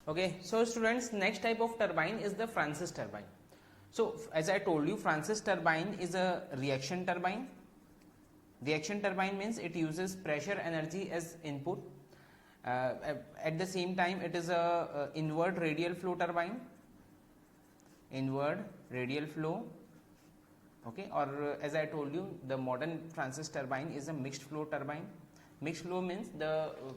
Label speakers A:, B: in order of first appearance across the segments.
A: Okay, so students, next type of turbine is the Francis turbine. So as I told you, Francis turbine is a reaction turbine. Reaction turbine means it uses pressure energy as input. At the same time, it is a inward radial flow turbine. Inward radial flow. Okay, or as I told you, the modern Francis turbine is a mixed flow turbine. Mixed flow means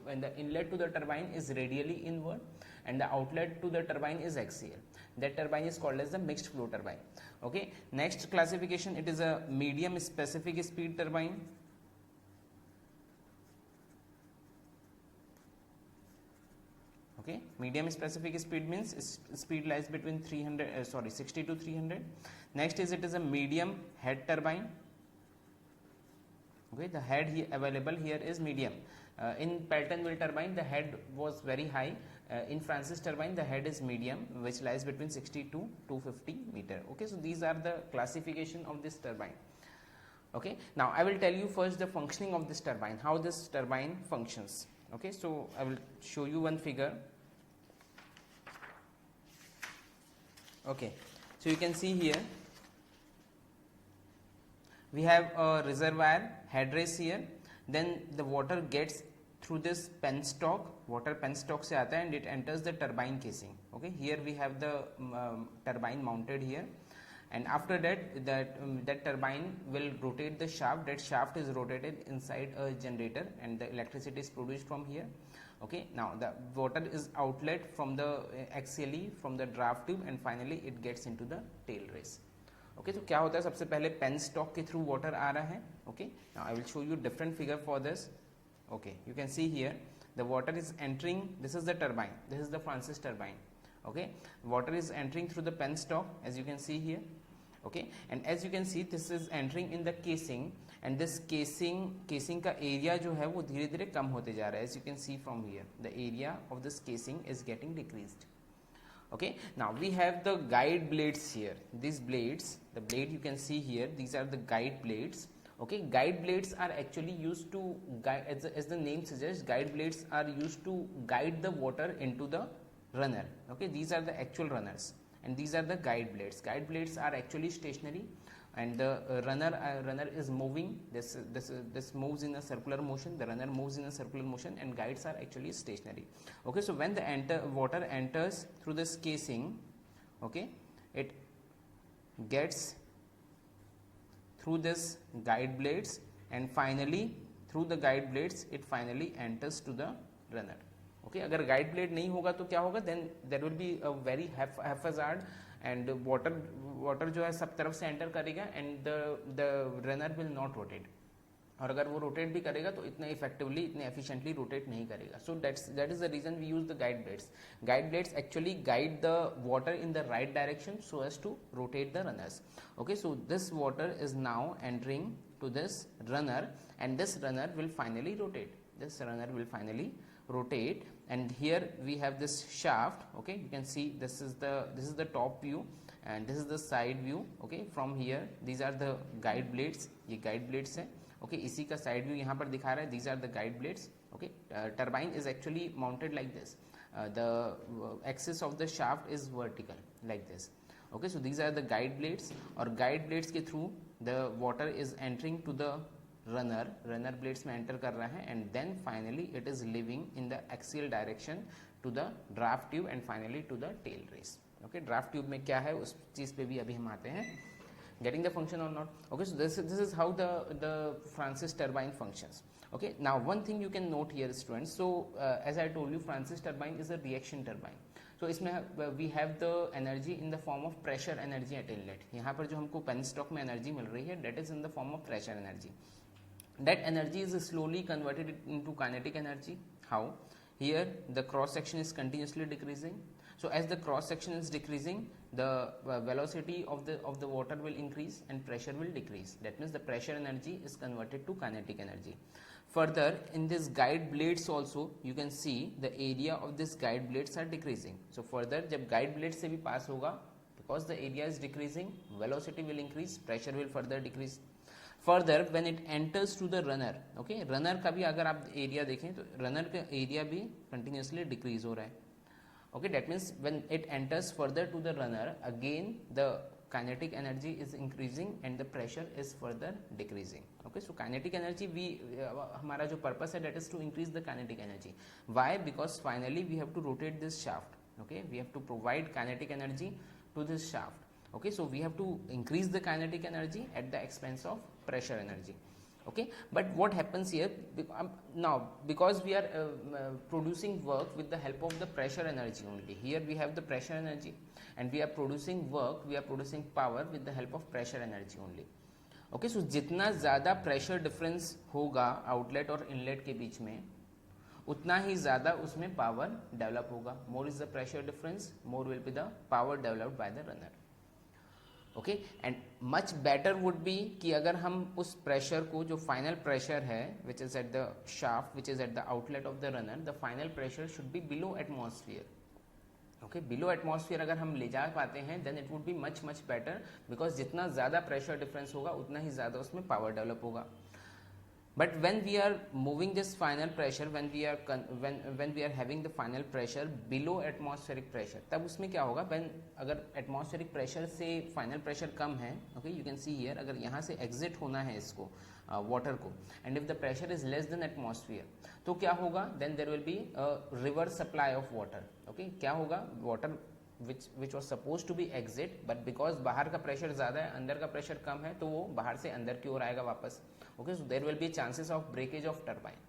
A: when the inlet to the turbine is radially inward and the outlet to the turbine is axial. That turbine is called as the mixed flow turbine. Okay, next classification, it is a medium specific speed turbine. Okay, medium specific speed means speed lies between 60 to 300. Next is it is a medium head turbine. Okay, the head available here is medium. In Pelton-Wheel turbine, the head was very high. In Francis turbine, the head is medium, which lies between 60 to 250 meter. Okay, so these are the classification of this turbine. Okay, now I will tell you first the functioning of this turbine, how this turbine functions. Okay, so I will show you one figure. Okay, so you can see here we have a reservoir head race here, then the water gets through this penstock, water penstock se aata hai and it enters the turbine casing. Okay, here we have the turbine mounted here, and after that that turbine will rotate the shaft. That shaft is rotated inside a generator and the electricity is produced from here. Okay, now the water is outlet from the axially from the draft tube and finally it gets into the tail race. Okay, तो क्या होता है, सबसे पहले pen stock के through water आ रहा है. Okay, now I will show you different figure for this. Okay, you can see here the water is entering. This is the turbine. This is the Francis turbine. Okay, water is entering through the pen stock as you can see here. Okay, and as you can see this is entering in the casing and this casing का area जो है वो धीरे धीरे कम होते जा रहा है. As you can see from here, the area of this casing is getting decreased. Okay, now we have the guide blades here. These blades, the blade you can see here, these are the guide blades. Okay, guide blades are actually used to guide, as the name suggests, guide blades are used to guide the water into the runner. Okay, these are the actual runners and these are the guide blades. Guide blades are actually stationary and the runner is moving. This moves in a circular motion. The runner moves in a circular motion and guides are actually stationary. Okay, so when the water enters through this casing, okay, it gets through this guide blades and finally through the guide blades it finally enters to the runner. Okay, अगर guide blade नहीं होगा तो क्या होगा, then there will be a very haphazard and water जो है सब तरफ से एंटर करेगा and the runner will not rotate. और अगर वो रोटेट भी करेगा तो इतना इफेक्टिवली इतने एफिशिएंटली रोटेट नहीं करेगा. So that is the reason we use the guide blades. Guide blades actually guide the water in the right direction so as to rotate the runners. Okay, so this water is now entering to this runner and this runner will finally rotate. This runner will finally rotate and here we have this shaft. Okay, you can see this is the top view and this is the side view. Okay, from here these are the guide blades. ये guide blades है. Okay, इसी का side view यहाँ पर दिखा रहा है. These are the guide blades. Okay, turbine is actually mounted like this. The axis of the shaft is vertical like this. Okay, so these are the guide blades और guide blades के through the water is entering to the runner blades में enter कर रहा है and then finally it is leaving in the axial direction to the draft tube and finally to the tail race. Okay, draft tube में क्या है उस चीज़ पे भी अभी हम आते हैं. Getting the function or not? Okay, so this is how the Francis turbine functions. Okay, now one thing you can note here students. So as I told you, Francis turbine is a reaction turbine. So इसमें we have the energy in the form of pressure energy at inlet. यहाँ पर जो हमको penstock में energy मिल रही है that is in the form of pressure energy. That energy is slowly converted into kinetic energy. How? Here the cross section is continuously decreasing. So as the cross section is decreasing, the velocity of the water will increase and pressure will decrease. That means the pressure energy is converted to kinetic energy. Further, in this guide blades also you can see the area of this guide blades are decreasing. So further जब guide blades से भी pass होगा, because the area is decreasing, velocity will increase, pressure will further decrease. Further, when it enters to the runner, okay, runner का भी अगर आप area देखें तो runner का एरिया भी continuously decrease हो रहा है. Okay, that means when it enters further to the runner, again the kinetic energy is increasing and the pressure is further decreasing. Okay, so kinetic energy, we हमारा जो purpose है, that is to increase the kinetic energy. Why? Because finally we have to rotate this shaft. Okay, we have to provide kinetic energy to this shaft. Okay, so we have to increase the kinetic energy at the expense of pressure energy. Okay, but what happens here now, because we are producing work with the help of the pressure energy only. Here we have the pressure energy and we are producing work, we are producing power with the help of pressure energy only. Okay, so जितना ज़्यादा pressure difference होगा outlet और inlet के बीच में, उतना ही ज़्यादा उसमें पावर डेवलप होगा. More is the pressure difference, more will be the power developed by the runner. Okay, and much better would be कि अगर हम उस प्रेशर को, जो फाइनल प्रेशर है which is at the shaft, which is at the outlet of the runner, the final pressure should be below atmosphere. Okay, below atmosphere अगर हम ले जा पाते हैं then it would be much better, because जितना ज़्यादा pressure difference होगा उतना ही ज़्यादा उसमें पावर डेवलप होगा. But when we are moving this final pressure, when we are having the final pressure below atmospheric pressure, तब उसमें क्या होगा, when अगर atmospheric pressure से final pressure कम है, okay, you can see here, अगर यहाँ से exit होना है इसको water को, and if the pressure is less than atmosphere, तो क्या होगा, then there will be a reverse supply of water. Okay, क्या होगा, water which was supposed to be exit, but because बाहर का pressure ज़्यादा है, अंदर का pressure कम है, तो वो बाहर से अंदर की ओर आएगा वापस. Okay, so there will be chances of breakage of turbine.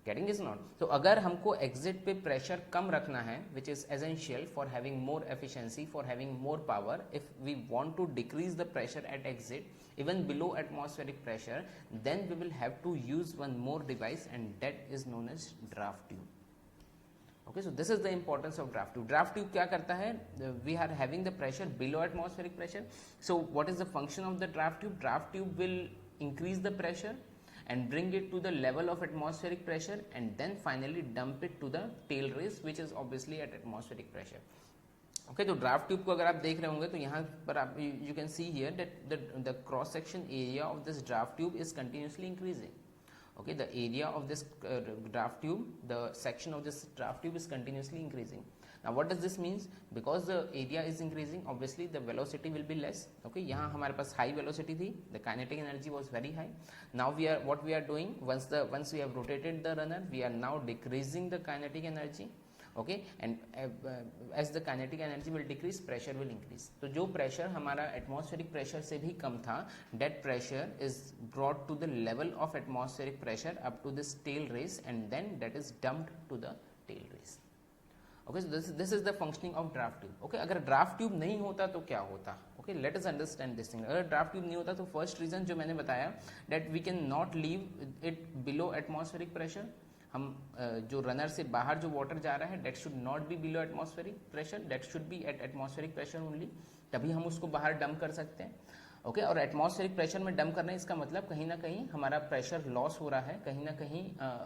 A: Getting this not? So अगर हमको exit पे pressure कम रखना है, which is essential for having more efficiency, for having more power, if we want to decrease the pressure at exit even below atmospheric pressure, then we will have to use one more device, and that is known as draft tube. Okay, so this is the importance of draft tube. Draft tube क्या करता है, we are having the pressure below atmospheric pressure. So what is the function of the draft tube? Draft tube will increase the pressure and bring it to the level of atmospheric pressure, and then finally dump it to the tail race, which is obviously at atmospheric pressure. Okay, तो draft tube को अगर आप देख रहे होंगे तो यहाँ पर आप you can see here that the cross section area of this draft tube is continuously increasing. Okay, the area of this draft tube, the section of this draft tube is continuously increasing. Now what does this means? Because the area is increasing, obviously the velocity will be less. Okay, यहाँ हमारे पास high velocity थी, the kinetic energy was very high. Now what we are doing, once we have rotated the runner, we are now decreasing the kinetic energy. Okay, and as the kinetic energy will decrease, pressure will increase. तो जो pressure हमारा atmospheric pressure से भी कम था, that pressure is brought to the level of atmospheric pressure up to this tail race, and then that is dumped to the tail race. Okay, so this is the functioning of draft tube. Okay, अगर draft tube नहीं होता तो क्या होता? Okay, let us understand this thing. अगर draft tube नहीं होता तो first reason जो मैंने बताया, that we can not leave it below atmospheric pressure. हम जो रनर से बाहर जो वाटर जा रहा है, that should not be below atmospheric pressure, that should be at atmospheric pressure only, तभी हम उसको बाहर डंप कर सकते हैं. ओके, और एटमॉस्फेरिक प्रेशर में डंप करना, इसका मतलब कहीं ना कहीं हमारा प्रेशर लॉस हो रहा है, कहीं ना कहीं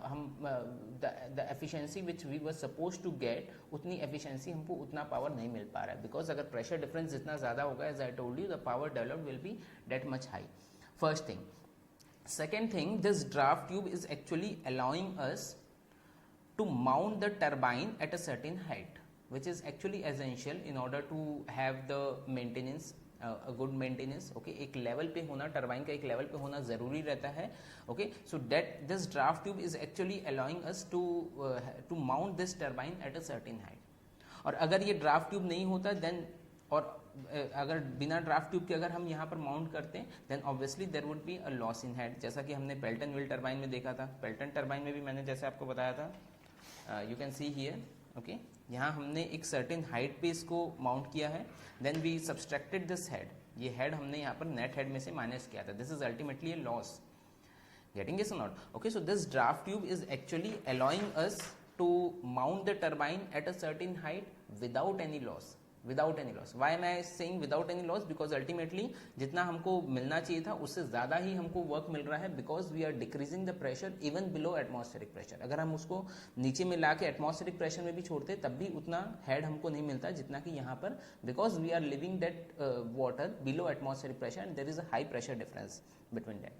A: हम the efficiency which we were suppose to get, उतनी एफिशिएंसी हमको उतना पावर नहीं मिल पा रहा है, बिकॉज अगर प्रेशर डिफरेंस जितना ज़्यादा होगा, as I told you, the power developed will be that much high. First thing. Second thing, this draft tube is actually allowing us to mount the turbine at a certain height, which is actually essential in order to have the maintenance, a good maintenance. Okay, एक level पे होना, turbine का एक level पे होना ज़रूरी रहता है. Okay, so that this draft tube is actually allowing us to mount this turbine at a certain height. और अगर ये draft tube नहीं होता then, और अगर बिना ड्राफ्ट ट्यूब के अगर हम यहाँ पर माउंट करते हैं, then obviously there would be a loss in head, जैसा कि हमने पेल्टन व्हील टरबाइन में देखा था. पेल्टन टरबाइन में भी मैंने जैसे आपको बताया था, you can see here. Okay, यहाँ हमने एक सर्टेन हाइट पे इसको माउंट किया है, then we subtracted this head. ये हेड हमने यहाँ पर नेट हेड में से माइनस किया था. This is ultimately a loss. Getting it or not? Okay, so this draft tube is actually allowing us to mount the turbine at a certain height without any loss. Without any loss. Why am I saying without any loss? Because ultimately जितना हमको मिलना चाहिए था उससे ज़्यादा ही हमको work मिल रहा है, because we are decreasing the pressure even below atmospheric pressure. अगर हम उसको नीचे में ला के एटमॉस्फेरिक प्रेशर में भी छोड़ते तब भी उतना हेड हमको नहीं मिलता जितना कि यहाँ पर, because we are leaving that water below atmospheric pressure and there is a high pressure difference between that.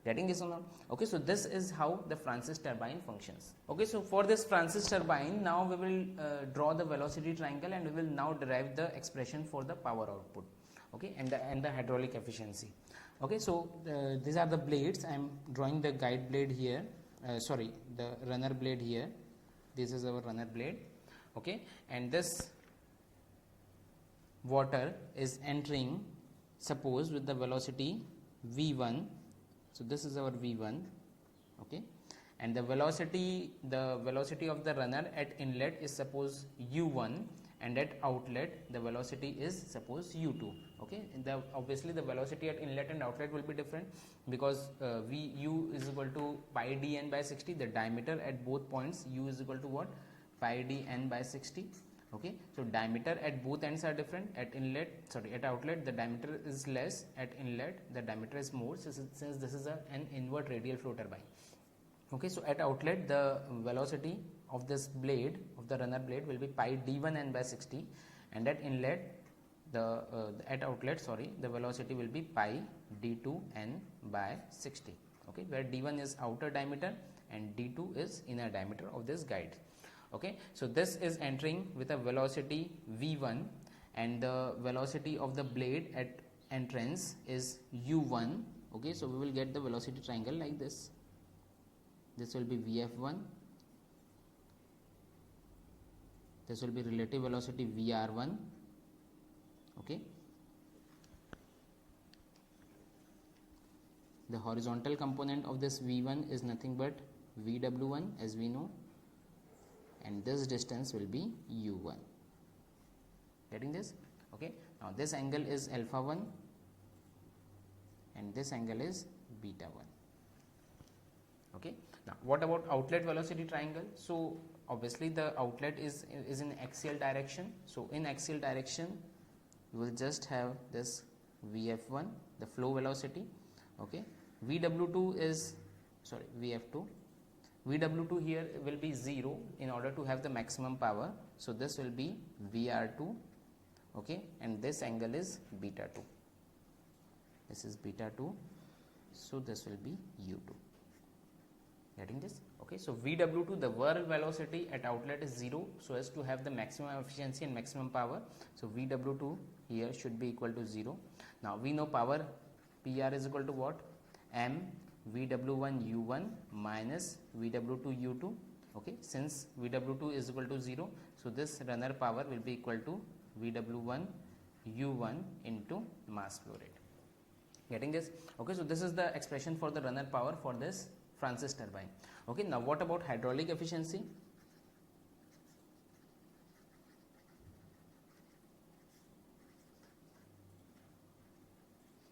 A: Getting this or not? Okay, so this is how the Francis turbine functions. Okay, so for this Francis turbine, now we will draw the velocity triangle, and we will now derive the expression for the power output. Okay, and the hydraulic efficiency. Okay, so these are the blades. I am drawing the guide blade here, sorry, the runner blade here. This is our runner blade. Okay, and this water is entering, suppose, with the velocity v1. So this is our v1. Okay, and the velocity of the runner at inlet is suppose u1, and at outlet the velocity is suppose u2. Okay, obviously the velocity at inlet and outlet will be different, because u is equal to pi d n by 60. The diameter at both points, u is equal to what? Pi d n by 60. Okay, so diameter at both ends are different. At outlet the diameter is less, at inlet the diameter is more, since this is an invert radial flow turbine. Okay, so at outlet the velocity of this blade, of the runner blade, will be pi d1 n by 60, and at inlet the velocity will be pi d2 n by 60. Okay, where d1 is outer diameter and d2 is inner diameter of this guide. Okay, so this is entering with a velocity v1, and the velocity of the blade at entrance is u1. Okay, so we will get the velocity triangle like this. This will be vf1, this will be relative velocity vr1. Okay, the horizontal component of this v1 is nothing but vw1, as we know, and this distance will be u1. Getting this? Okay, now this angle is alpha 1 and this angle is beta 1. Okay, now what about outlet velocity triangle? So obviously the outlet is in axial direction. So in axial direction you will just have this vf1, the flow velocity. Okay, vw2 is, sorry, vf2. Vw2 here will be 0 in order to have the maximum power. So this will be Vr2. Okay, and this angle is beta 2. This is beta 2. So this will be U2. Getting this? Okay, so Vw2, the whirl velocity at outlet is 0, so as to have the maximum efficiency and maximum power. So Vw2 here should be equal to 0. Now we know power PR is equal to what? M Vw1 U1 minus Vw2 U2. Okay, since Vw2 is equal to 0, so this runner power will be equal to Vw1 U1 into mass flow rate. Getting this? Okay, so this is the expression for the runner power for this Francis turbine. Okay, now what about hydraulic efficiency?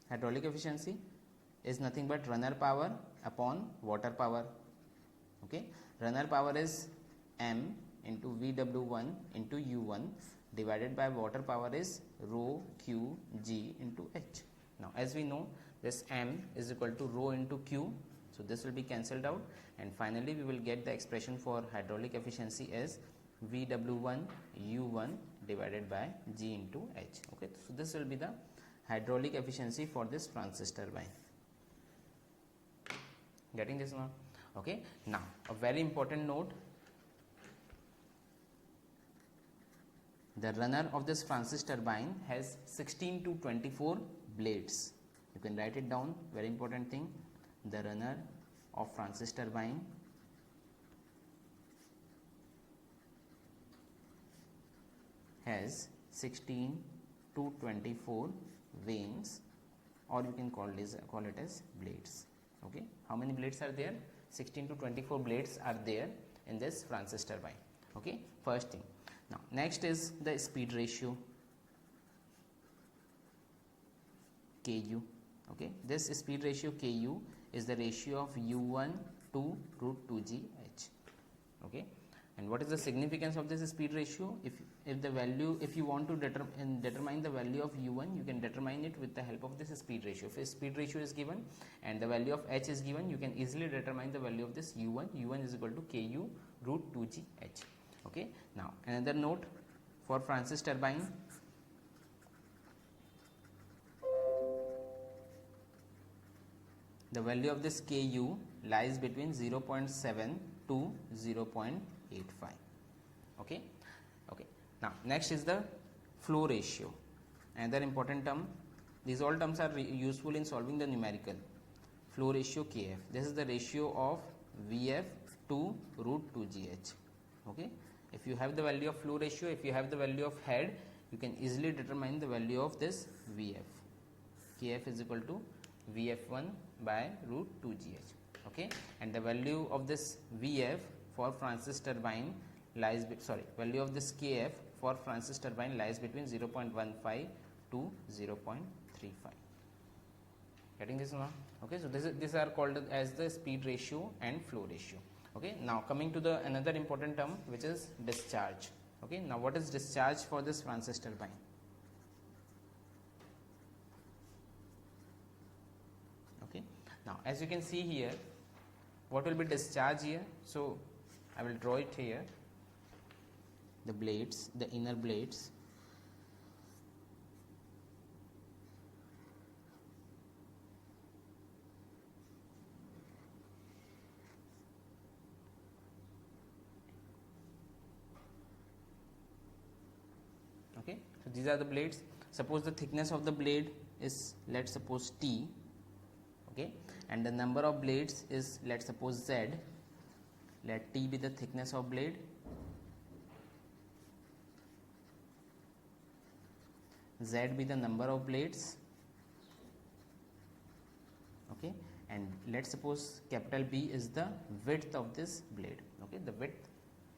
A: Hydraulic efficiency is nothing but runner power upon water power. Okay, runner power is M into Vw1 into U1 divided by water power is rho Q G into H. Now as we know, this M is equal to rho into Q, so this will be cancelled out, and finally we will get the expression for hydraulic efficiency as Vw1 U1 divided by G into H. Okay, so this will be the hydraulic efficiency for this Francis turbine. Getting this now? Okay, now a very important note: the runner of this Francis turbine has 16 to 24 blades. You can write it down, very important thing. The runner of Francis turbine has 16 to 24 vanes, or you can call it as blades. Okay, how many blades are there? 16 to 24 blades are there in this Francis turbine. Okay, first thing. Now next is the speed ratio, Ku. Okay, this speed ratio Ku is the ratio of U1 to root 2G H. Okay, and what is the significance of this speed ratio? If you want to determine the value of U1, you can determine it with the help of this speed ratio. If a speed ratio is given and the value of H is given, you can easily determine the value of this U1. U1 is equal to Ku root 2G H. Okay, now another note for Francis turbine: the value of this Ku lies between 0.7 to 0.85. Okay. Now next is the flow ratio, another important term. These all terms are useful in solving the numerical. Flow ratio Kf, this is the ratio of Vf to root 2gh. Okay, if you have the value of flow ratio, if you have the value of head, you can easily determine the value of this Vf. Kf is equal to Vf1 by root 2gh. Okay, and the value of this Vf for Francis turbine lies value of this Kf for Francis turbine lies between 0.15 to 0.35. Getting this now? Okay, so these are called as the speed ratio and flow ratio. Okay, now coming to the another important term, which is discharge. Okay, now what is discharge for this Francis turbine? Okay, now as you can see here, what will be discharge here? So I will draw it here. The blades, the inner blades. Okay, so these are the blades. Suppose the thickness of the blade is, let's suppose T. Okay, and the number of blades is, let's suppose Z. Let T be the thickness of blade, Z be the number of blades. Okay, and let's suppose capital B is the width of this blade. Okay, the width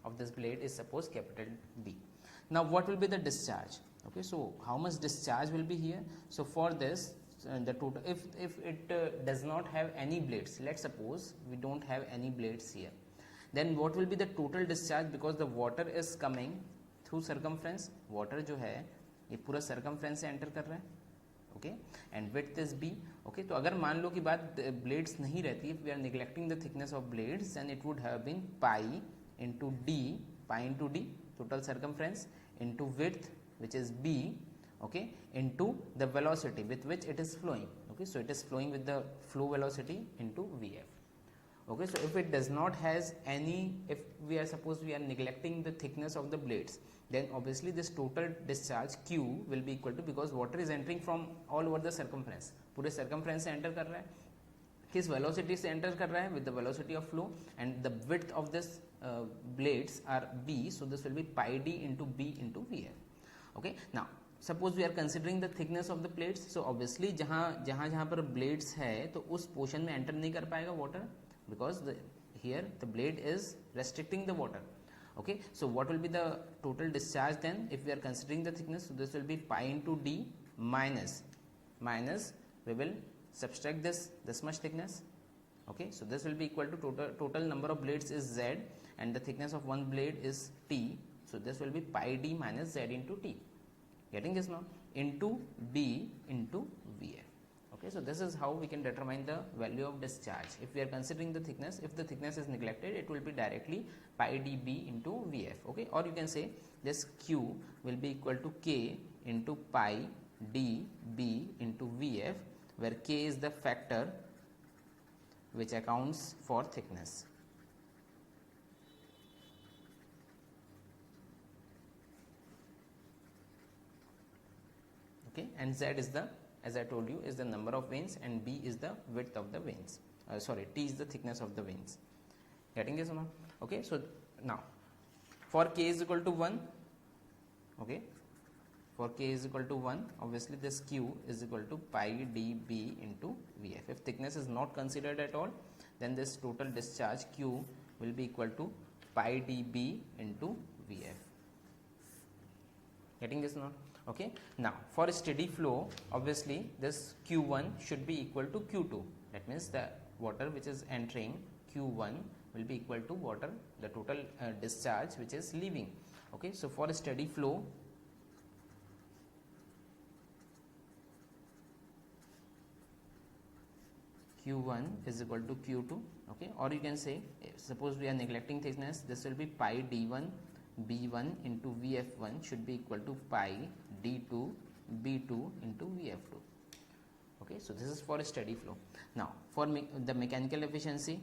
A: of this blade is suppose capital B. Now what will be the discharge? Okay, so how much discharge will be here? So for this, the total, if it does not have any blades, let's suppose we don't have any blades here, then what will be the total discharge? Because the water is coming through circumference, water जो है ये पूरा circumference से enter कर रहा है. Okay, and width is B. Okay, तो अगर मान लो कि बात blades नहीं रहती, if we are neglecting the thickness of blades, then it would have been pi into D, total circumference, into width, which is B, okay, into the velocity with which it is flowing. Okay, so it is flowing with the flow velocity into Vf. Okay, so if it does not has any, if we are suppose we are neglecting the thickness of the blades, then obviously this total discharge Q will be equal to, because water is entering from all over the circumference, पूरे circumference से enter कर रहा है, किस velocity से enter कर रहा है, with the velocity of flow, and the width of this blades are B, so this will be pi D into B into Vf. Okay, now suppose we are considering the thickness of the plates, so obviously जहाँ पर blades है तो उस portion में enter नहीं कर पाएगा water, because here the blade is restricting the water. Okay, so what will be the total discharge then if we are considering the thickness? So this will be pi into D minus we will subtract this much thickness. Okay, so this will be equal to total number of blades is Z and the thickness of one blade is T, so this will be pi D minus Z into T. Getting this now? Into B into Vf. Okay, so this is how we can determine the value of discharge. If we are considering the thickness, if the thickness is neglected, it will be directly pi dB into Vf. Okay, or you can say this Q will be equal to K into pi dB into Vf, where K is the factor which accounts for thickness. Okay, and Z is the, as I told you, is the number of veins, and B is the width of the veins. T is the thickness of the veins. Getting this now? Okay, so now for K is equal to 1, okay, for K is equal to 1, obviously this Q is equal to pi dB into Vf. If thickness is not considered at all, then this total discharge Q will be equal to pi dB into Vf. Getting this now? Okay, now for steady flow, obviously this Q1 should be equal to Q2. That means the water which is entering Q1 will be equal to water, the total discharge which is leaving. Okay, so for a steady flow, Q1 is equal to Q2. Okay, or you can say, suppose we are neglecting thickness, this will be pi D1 B1 into Vf1 should be equal to pi D2 B2 into Vf2. Okay, so this is for a steady flow. Now for the mechanical efficiency,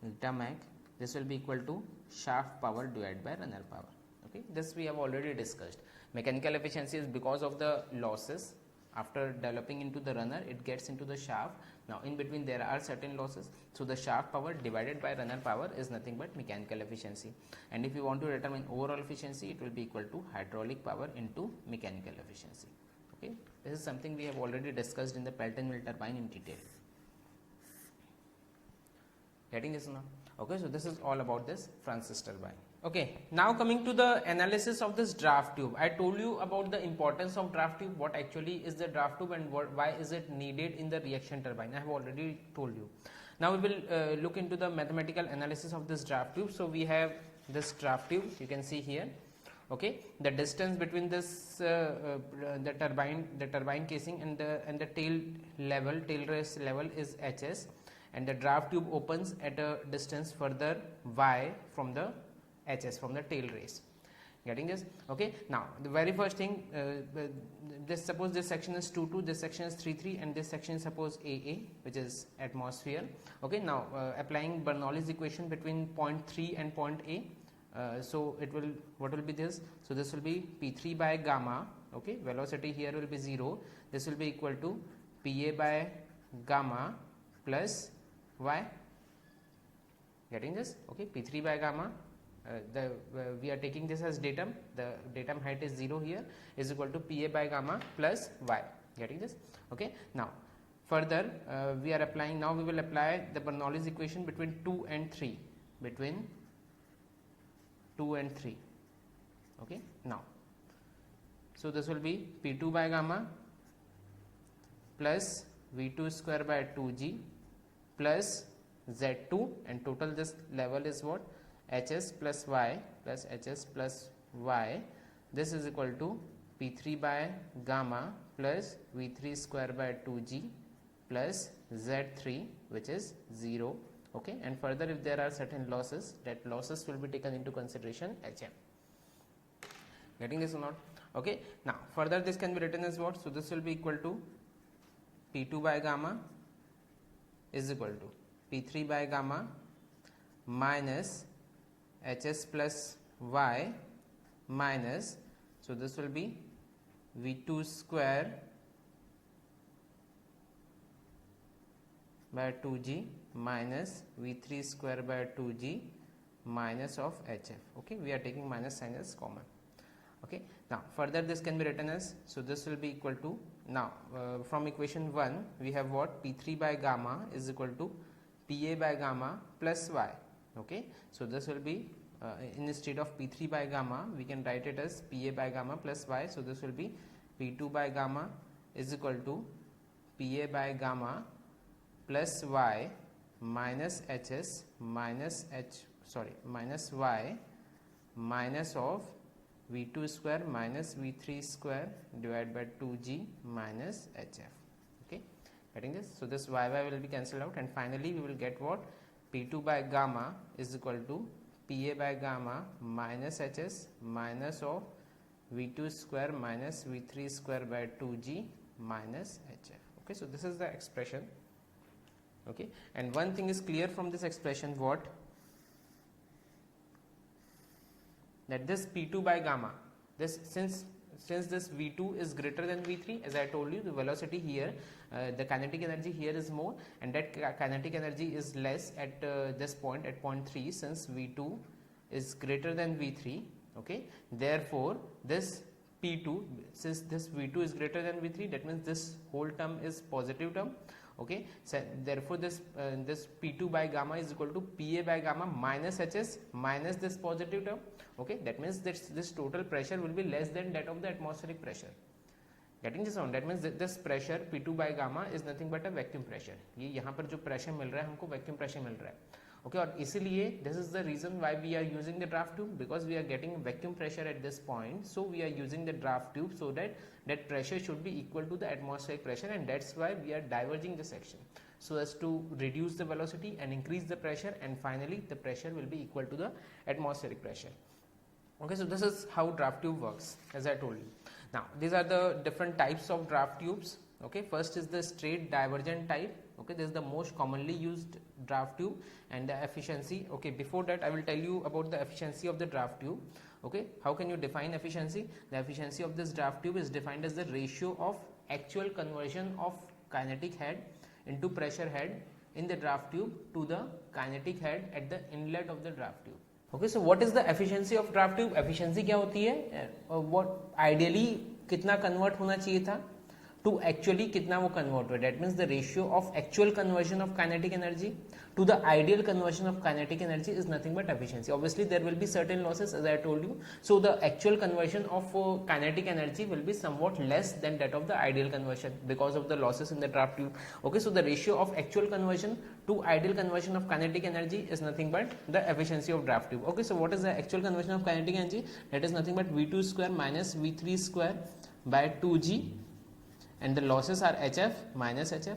A: delta mac, this will be equal to shaft power divided by runner power. Okay, this we have already discussed. Mechanical efficiency is because of the losses. After developing into the runner, it gets into the shaft. Now in between there are certain losses, so the shaft power divided by runner power is nothing but mechanical efficiency. And if you want to determine overall efficiency, it will be equal to hydraulic power into mechanical efficiency. Okay, this is something we have already discussed in the Pelton wheel turbine in detail. Getting this now? Okay, so this is all about this Francis turbine. Okay, now coming to the analysis of this draft tube. I told you about the importance of draft tube, what actually is the draft tube and why is it needed in the reaction turbine. I have already told you. Now we will look into the mathematical analysis of this draft tube. So we have this draft tube, you can see here. Okay, the distance between this the turbine casing and the tail race level is HS, and the draft tube opens at a distance further y from the HS, from the tail race. Getting this? Okay, now the very first thing, this suppose this section is 2 this section is 3 and this section is suppose AA, which is atmosphere. Okay, now applying Bernoulli's equation between point 3 and point A, so it will, what will be this? So this will be P3 by gamma. Okay, velocity here will be 0. This will be equal to PA by gamma plus y. Getting this? Okay, P3 by gamma, we are taking this as datum, the datum height is 0 here, is equal to PA by gamma plus y. Getting this? Okay, now further we are applying, now we will apply the Bernoulli's equation between 2 and 3, between 2 and 3. Okay, now so this will be P2 by gamma plus V2 square by 2g plus Z2, and total this level is what? HS plus Y plus HS plus Y. This is equal to P3 by gamma plus V3 square by 2g plus Z3, which is 0. Okay, and further if there are certain losses, that losses will be taken into consideration HM. Getting this or not? Okay, now further this can be written as what? So this will be equal to P2 by gamma is equal to P3 by gamma minus HS plus Y minus, so this will be V2 square by 2g minus V3 square by 2g minus of HF. Okay, we are taking minus sign as common. Okay, now further this can be written as, so this will be equal to, now from equation 1 we have what? P3 by gamma is equal to PA by gamma plus y. Okay, so this will be instead of P3 by gamma we can write it as PA by gamma plus y. So this will be P2 by gamma is equal to PA by gamma plus y minus HS minus minus y minus of V2 square minus V3 square divided by 2g minus HF. Okay, getting this? So this y will be cancelled out, and finally we will get what? P2 by gamma is equal to PA by gamma minus HS minus of V2 square minus V3 square by 2g minus HF. Okay, so this is the expression. Okay, and one thing is clear from this expression, what? That this P2 by gamma, this since this V2 is greater than V3, as I told you, the velocity here, the kinetic energy here is more, and that kinetic energy is less at this point, at point 3, since V2 is greater than V3. Okay, therefore this P2, since this V2 is greater than V3, that means this whole term is positive term. Okay, so therefore this this P2 by gamma is equal to PA by gamma minus HS minus this positive term. Okay, that means this total pressure will be less than that of the atmospheric pressure. Getting this on? That means this pressure P2 by gamma is nothing but a vacuum pressure. ये यहाँ पर जो pressure मिल रहा है हमको vacuum pressure मिल रहा है. Okay, और इसीलिए this is the reason why we are using the draft tube, because we are getting vacuum pressure at this point, so we are using the draft tube so that that pressure should be equal to the atmospheric pressure, and that's why we are diverging the section. so as to reduce the velocity and increase the pressure, and finally the pressure will be equal to the atmospheric pressure. Okay, so this is how draft tube works, as I told you. Now these are the different types of draft tubes. Okay, first is the straight divergent type. Okay, this is the most commonly used draft tube, and the efficiency. Okay, before that I will tell you about the efficiency of the draft tube. Okay, how can you define efficiency? The efficiency of this draft tube is defined as the ratio of actual conversion of kinetic head into pressure head in the draft tube to the kinetic head at the inlet of the draft tube. Okay, so what is the efficiency of draft tube? Efficiency क्या होती है? What ideally कितना convert होना चाहिए था to actually कितना वो convert हुआ? That means the ratio of actual conversion of kinetic energy to the ideal conversion of kinetic energy is nothing but efficiency. Obviously there will be certain losses, as I told you, so the actual conversion of kinetic energy will be somewhat less than that of the ideal conversion because of the losses in the draft tube. Okay, so the ratio of actual conversion to ideal conversion of kinetic energy is nothing but the efficiency of draft tube. Okay, so what is the actual conversion of kinetic energy? That is nothing but V2 square minus V3 square by 2g, and the losses are HF minus HF.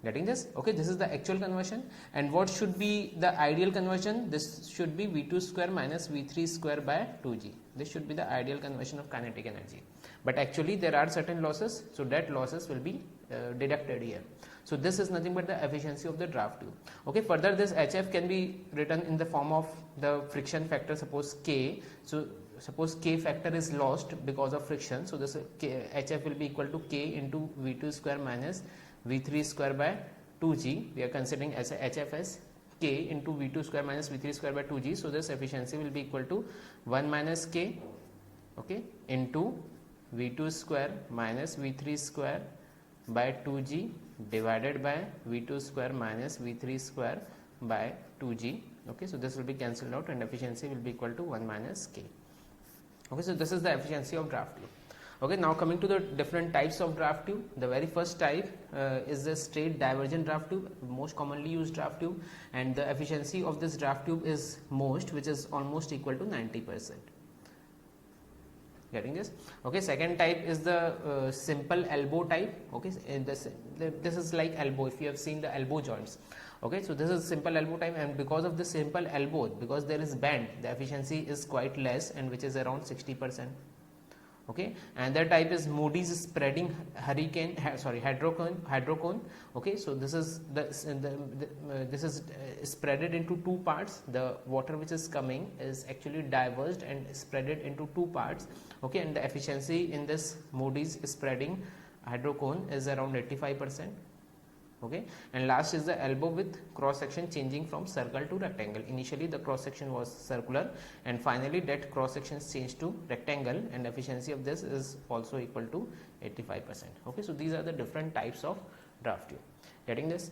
A: Getting this? Okay, this is the actual conversion. And what should be the ideal conversion? This should be V2 square minus V3 square by 2g. This should be the ideal conversion of kinetic energy. But actually there are certain losses, so that losses will be deducted here. So this is nothing but the efficiency of the draft tube. Okay, further this HF can be written in the form of the friction factor, suppose K. So suppose K factor is lost because of friction, so this HF will be equal to K into V2 square minus V3 square by 2g. We are considering as a HF as K into V2 square minus V3 square by 2g. So this efficiency will be equal to 1 minus K, okay, into V2 square minus V3 square by 2g divided by V2 square minus V3 square by 2g. Okay, so this will be cancelled out and efficiency will be equal to 1 minus K. Okay, so this is the efficiency of draft tube. Okay, now coming to the different types of draft tube. The very first type is the straight divergent draft tube, most commonly used draft tube, and the efficiency of this draft tube is most, which is almost equal to 90%. Getting this? Okay, second type is the simple elbow type. Okay, this is like elbow, if you have seen the elbow joints. Okay, so this is simple elbow type, and because of the simple elbow, because there is bend, the efficiency is quite less, and which is around 60%. Okay, and that type is Moody's spreading hydrocone. Okay, so this is this is spreaded into two parts. The water which is coming is actually diverged and spreaded into two parts. Okay, and the efficiency in this Moody's spreading hydrocone is around 85%. Okay, and last is the elbow with cross section changing from circle to rectangle. Initially the cross section was circular, and finally that cross section changed to rectangle, and efficiency of this is also equal to 85%. Okay, so these are the different types of draft tube. Getting this?